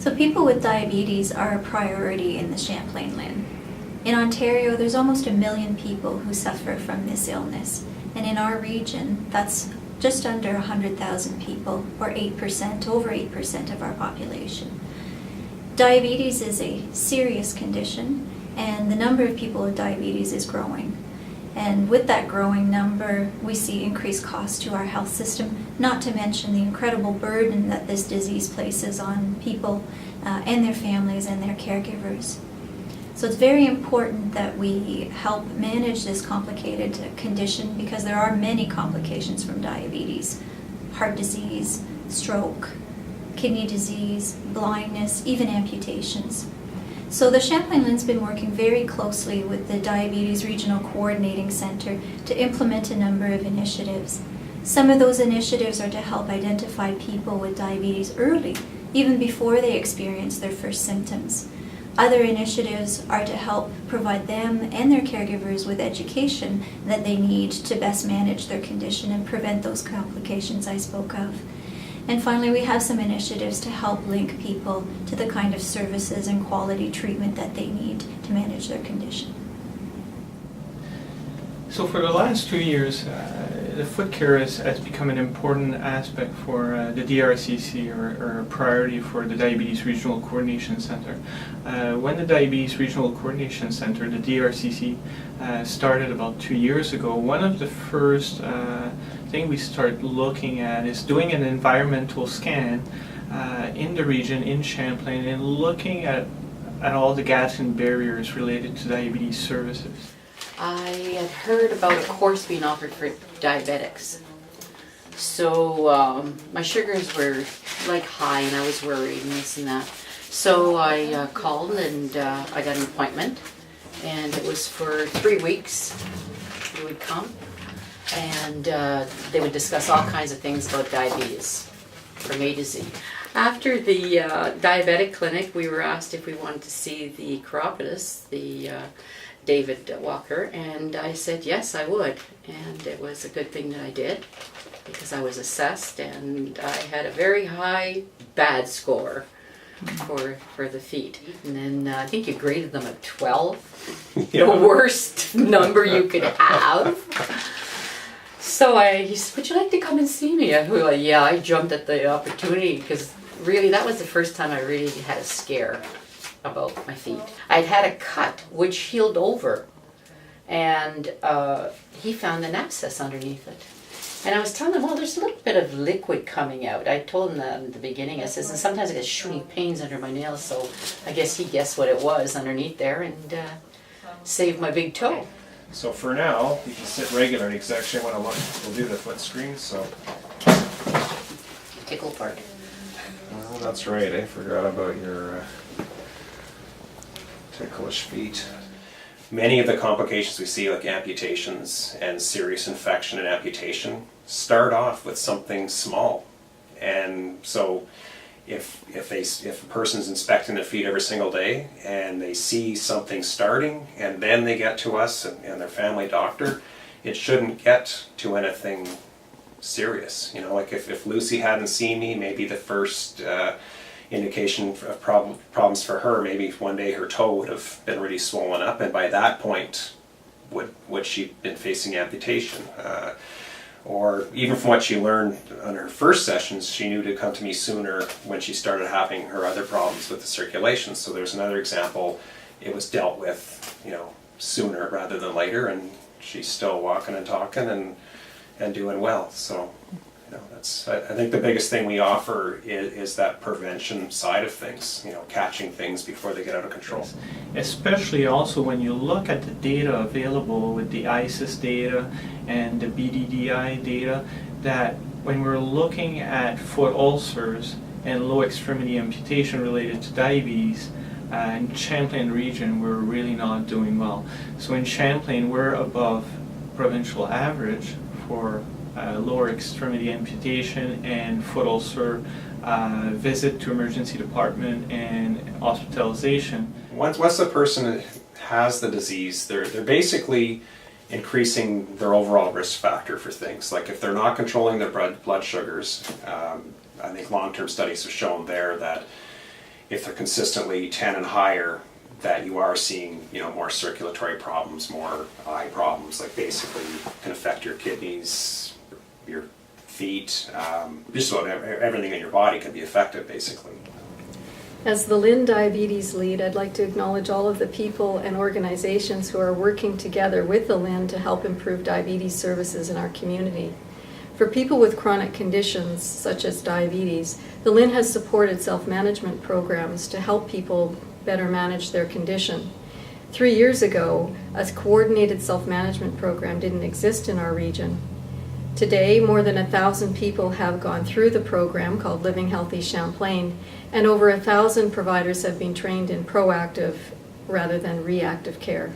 So people with diabetes are a priority in the Champlain LHIN. In Ontario, there's almost 1 million people who suffer from this illness, and in our region, that's just under 100,000 people, or 8%, over 8% of our population. Diabetes is a serious condition, and the number of people with diabetes is growing. And with that growing number, we see increased costs to our health system, not to mention the incredible burden that this disease places on people and their families and their caregivers. So it's very important that we help manage this complicated condition because there are many complications from diabetes: heart disease, stroke, kidney disease, blindness, even amputations. So the Champlain LHIN's been working very closely with the Diabetes Regional Coordinating Center to implement a number of initiatives. Some of those initiatives are to help identify people with diabetes early, even before they experience their first symptoms. Other initiatives are to help provide them and their caregivers with education that they need to best manage their condition and prevent those complications I spoke of. And finally, we have some initiatives to help link people to the kind of services and quality treatment that they need to manage their condition. So for the last 2 years, the foot care has become an important aspect for the DRCC, or a priority for the Diabetes Regional Coordination Center. When the Diabetes Regional Coordination Center, the DRCC, started about 2 years ago, one of the first thing we start looking at is doing an environmental scan in the region, in Champlain, and looking at all the gaps and barriers related to diabetes services. I had heard about a course being offered for diabetics. So my sugars were like high and I was worried and this and that. So I called and I got an appointment, and it was for 3 weeks. You would come and they would discuss all kinds of things about diabetes from A to Z. After the diabetic clinic, we were asked if we wanted to see the chiropodist, the David Walker, and I said yes, I would. And it was a good thing that I did, because I was assessed and I had a very high bad score for the feet. And then I think you graded them at 12, the worst number you could have. So he said, would you like to come and see me? I was like, yeah, I jumped at the opportunity, because really that was the first time I really had a scare about my feet. I'd had a cut which healed over, and he found an abscess underneath it. And I was telling him, well, there's a little bit of liquid coming out. I told him that in the beginning. I says, and sometimes I get shooting pains under my nails, so I guess he guessed what it was underneath there and saved my big toe. So for now, you can sit regularly, because actually I want to we'll do the foot screen, so. Tickle part. Well, that's right, I forgot about your ticklish feet. Many of the complications we see, like amputations and serious infection and amputation, start off with something small. And so if a person's inspecting their feet every single day and they see something starting and then they get to us and their family doctor, it shouldn't get to anything serious. You know, like if Lucy hadn't seen me, maybe the first indication of problems for her, maybe one day her toe would have been really swollen up, and by that point would she been facing amputation. Or even from what she learned on her first sessions, she knew to come to me sooner when she started having her other problems with the circulation. So there's another example, it was dealt with, you know, sooner rather than later, and she's still walking and talking and doing well. So, you know, that's, I think the biggest thing we offer is that prevention side of things, you know, catching things before they get out of control. Especially also when you look at the data available with the ISIS data and the BDDI data, that when we're looking at foot ulcers and low extremity amputation related to diabetes, in Champlain region we're really not doing well. So in Champlain we're above provincial average for lower extremity amputation and foot ulcer visit to emergency department and hospitalization. Once a person has the disease, they're basically increasing their overall risk factor for things. Like if they're not controlling their blood sugars, I think long-term studies have shown there that if they're consistently 10 and higher, that you are seeing, you know, more circulatory problems, more eye problems, like basically can affect your kidneys, your feet, just about everything in your body can be affected basically. As the Lynn Diabetes Lead, I'd like to acknowledge all of the people and organizations who are working together with the Lynn to help improve diabetes services in our community. For people with chronic conditions such as diabetes, the Lynn has supported self-management programs to help people better manage their condition. 3 years ago, a coordinated self-management program didn't exist in our region. Today, more than 1,000 people have gone through the program called Living Healthy Champlain, and over 1,000 providers have been trained in proactive rather than reactive care.